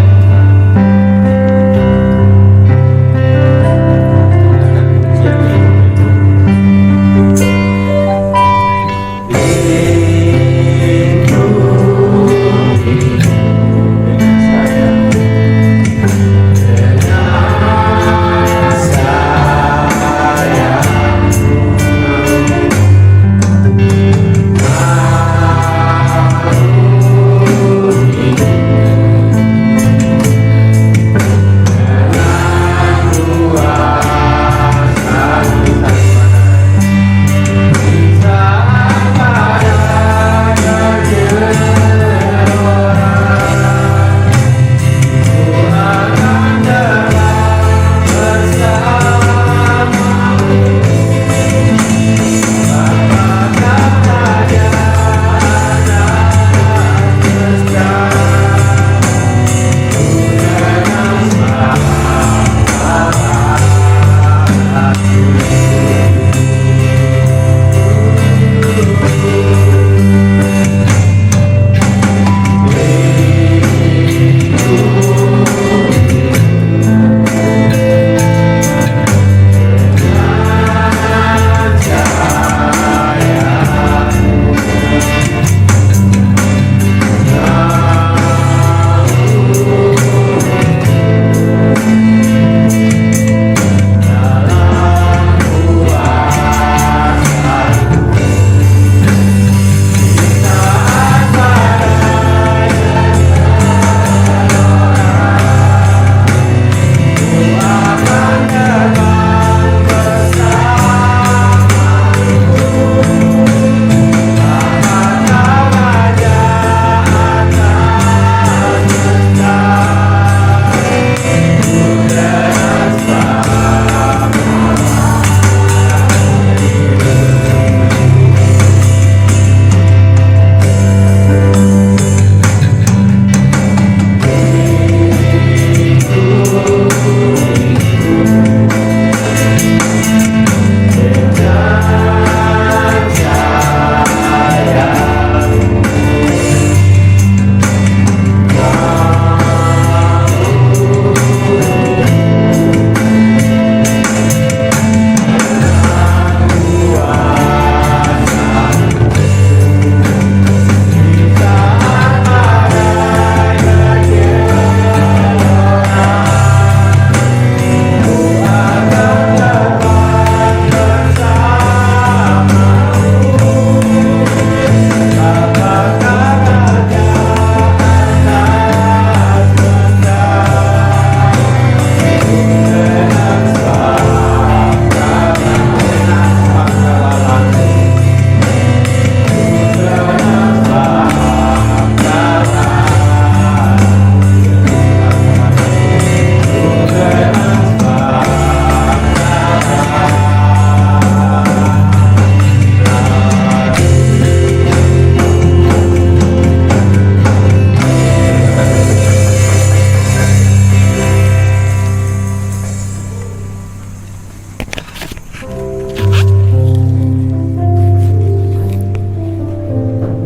Dengan pujian itu.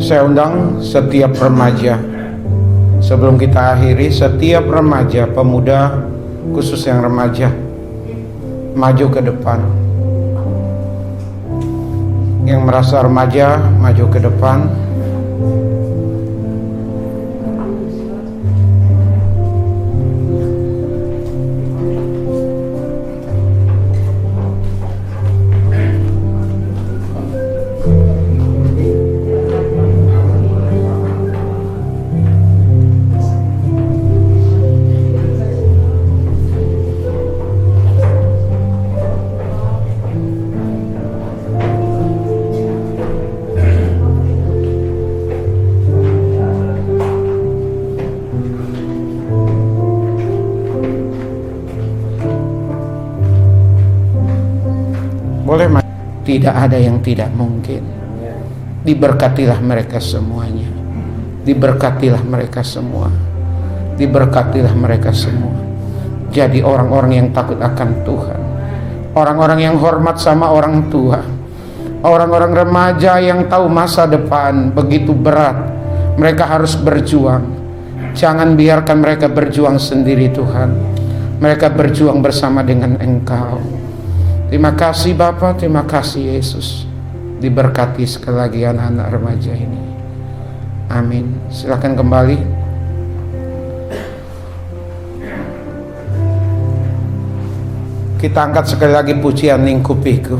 Saya undang setiap remaja, sebelum kita akhiri, setiap remaja, pemuda, khusus yang remaja, maju ke depan. Yang merasa remaja, maju ke depan. Tidak ada yang tidak mungkin. Diberkatilah mereka semuanya. Diberkatilah mereka semua. Diberkatilah mereka semua. Jadi orang-orang yang takut akan Tuhan, orang-orang yang hormat sama orang tua, orang-orang remaja yang tahu masa depan begitu berat, mereka harus berjuang. Jangan biarkan mereka berjuang sendiri Tuhan. Mereka berjuang bersama dengan Engkau. Terima kasih Bapa, terima kasih Yesus. Diberkati sekali lagi anak-anak remaja ini. Amin. Silakan kembali. Kita angkat sekali lagi pujian Lingkupiku.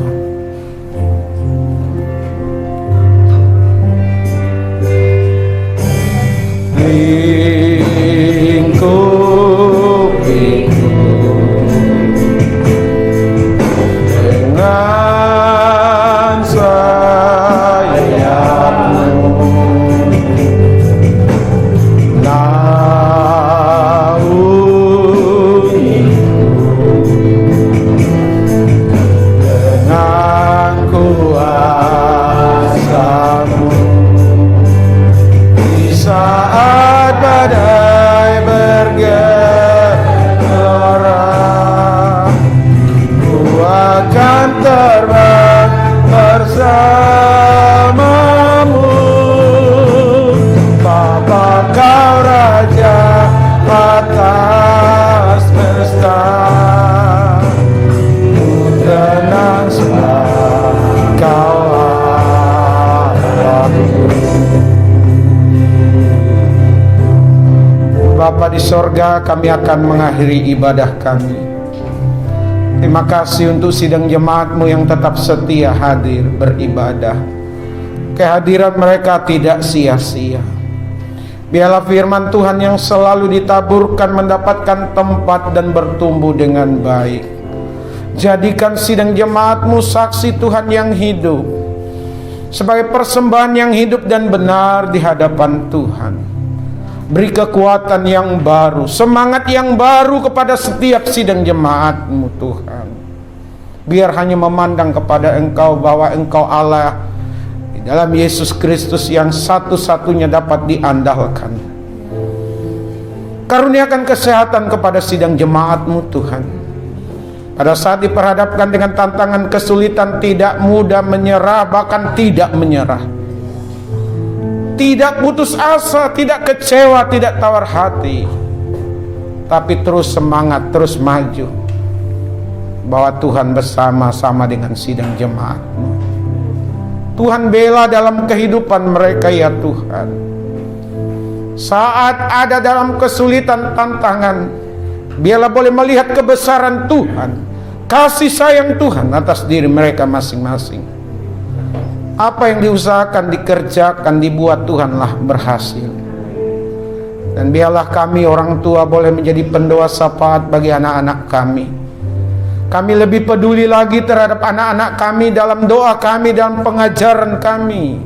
Lingkupiku dengan sayapmu, dengan kuasamu, di saat badai bergelora, ku akan terbang bersamamu. Bapa kau Raja atas semesta, tenang sebab kau Allahku. Bapa di sorga, kami akan mengakhiri ibadah kami. Terima kasih untuk sidang jemaat-Mu yang tetap setia hadir beribadah. Kehadiran mereka tidak sia-sia. Biarlah firman Tuhan yang selalu ditaburkan mendapatkan tempat dan bertumbuh dengan baik. Jadikan sidang jemaat-Mu saksi Tuhan yang hidup, sebagai persembahan yang hidup dan benar di hadapan Tuhan. Beri kekuatan yang baru, semangat yang baru kepada setiap sidang jemaat-Mu Tuhan. Biar hanya memandang kepada Engkau, bahwa Engkau Allah di dalam Yesus Kristus yang satu-satunya dapat diandalkan. Karuniakan kesehatan kepada sidang jemaat-Mu Tuhan. Pada saat diperhadapkan dengan tantangan kesulitan, tidak mudah menyerah, bahkan tidak menyerah. Tidak putus asa, tidak kecewa, tidak tawar hati, tapi terus semangat, terus maju, bahwa Tuhan bersama-sama dengan sidang jemaat-Mu. Tuhan bela dalam kehidupan mereka ya Tuhan. Saat ada dalam kesulitan, tantangan, biarlah boleh melihat kebesaran Tuhan, kasih sayang Tuhan atas diri mereka masing-masing. Apa yang diusahakan, dikerjakan, dibuat, Tuhanlah berhasil. Dan biarlah kami orang tua boleh menjadi pendoa syafaat bagi anak-anak kami. Kami lebih peduli lagi terhadap anak-anak kami dalam doa kami, dalam pengajaran kami.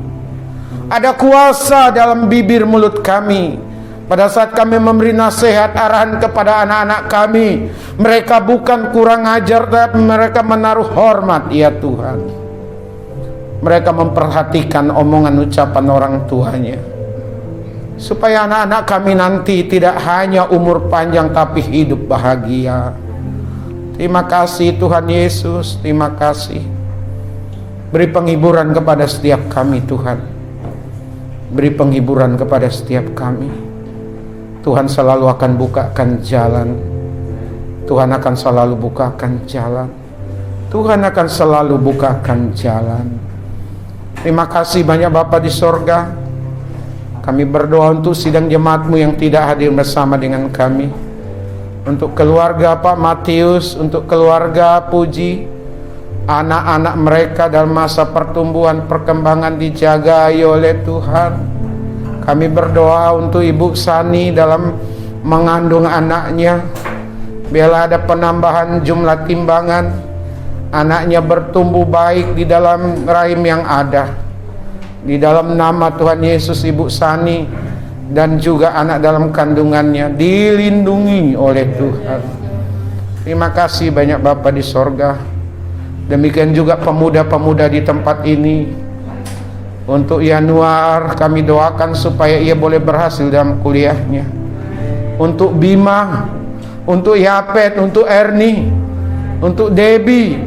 Ada kuasa dalam bibir mulut kami. Pada saat kami memberi nasihat arahan kepada anak-anak kami, mereka bukan kurang ajar, tapi mereka menaruh hormat ya Tuhan. Mereka memperhatikan omongan ucapan orang tuanya, supaya anak-anak kami nanti tidak hanya umur panjang tapi hidup bahagia. Terima kasih Tuhan Yesus, terima kasih. Beri penghiburan kepada setiap kami Tuhan. Beri penghiburan kepada setiap kami. Tuhan selalu akan bukakan jalan. Tuhan akan selalu bukakan jalan. Tuhan akan selalu bukakan jalan. Terima kasih banyak Bapa di sorga. Kami berdoa untuk sidang jemaat-Mu yang tidak hadir bersama dengan kami, untuk keluarga Pak Matius, untuk keluarga Puji, anak-anak mereka dalam masa pertumbuhan perkembangan dijagai oleh Tuhan. Kami berdoa untuk Ibu Sani dalam mengandung anaknya, biarlah ada penambahan jumlah timbangan, anaknya bertumbuh baik di dalam rahim yang ada. Di dalam nama Tuhan Yesus, Ibu Sani dan juga anak dalam kandungannya dilindungi oleh Tuhan. Terima kasih banyak Bapa di sorga. Demikian juga pemuda-pemuda di tempat ini. Untuk Yanuar kami doakan supaya ia boleh berhasil dalam kuliahnya. Untuk Bima, untuk Yapet, untuk Erni, untuk Debbie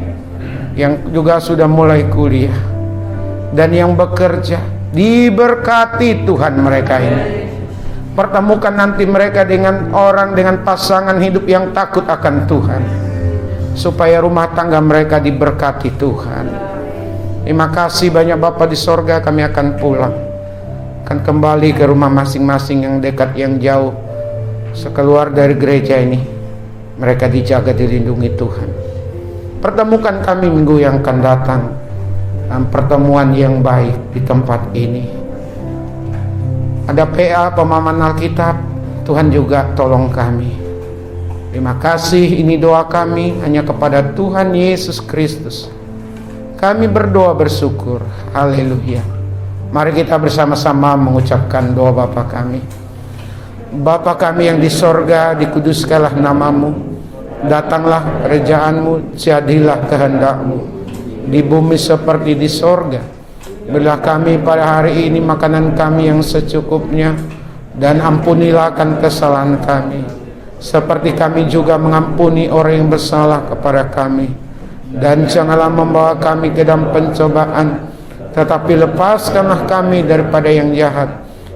yang juga sudah mulai kuliah, dan yang bekerja, diberkati Tuhan mereka ini. Pertemukan nanti mereka dengan orang, dengan pasangan hidup yang takut akan Tuhan, supaya rumah tangga mereka diberkati Tuhan. Terima kasih banyak Bapa di sorga. Kami akan pulang, akan kembali ke rumah masing-masing, yang dekat yang jauh. Sekeluar dari gereja ini, mereka dijaga, dilindungi Tuhan. Pertemukan kami minggu yang akan datang dalam pertemuan yang baik di tempat ini. Ada PA, pemahaman Alkitab, Tuhan juga tolong kami. Terima kasih, ini doa kami hanya kepada Tuhan Yesus Kristus. Kami berdoa bersyukur. Haleluya. Mari kita bersama-sama mengucapkan doa Bapa kami. Bapa kami yang di sorga, dikuduskanlah namamu. Datanglah kerajaanmu, jadilah kehendak-mu di bumi seperti di sorga. Berilah kami pada hari ini makanan kami yang secukupnya, dan ampunilah akan kesalahan kami, seperti kami juga mengampuni orang yang bersalah kepada kami. Dan janganlah membawa kami ke dalam pencobaan, tetapi lepaskanlah kami daripada yang jahat.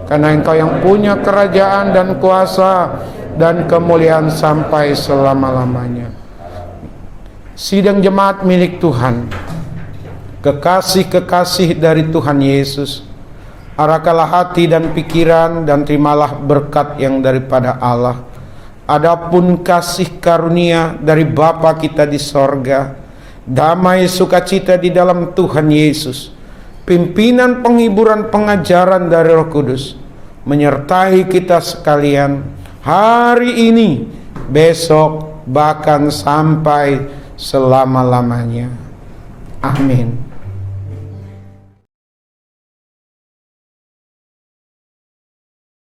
Karena Engkau yang punya kerajaan dan kuasa dan kemuliaan sampai selama-lamanya. Sidang jemaat milik Tuhan, kekasih-kekasih dari Tuhan Yesus, arahkanlah hati dan pikiran, dan terimalah berkat yang daripada Allah. Adapun kasih karunia dari Bapa kita di sorga, damai sukacita di dalam Tuhan Yesus, pimpinan penghiburan pengajaran dari Roh Kudus, menyertai kita sekalian hari ini, besok, bahkan sampai selama-lamanya. Amin.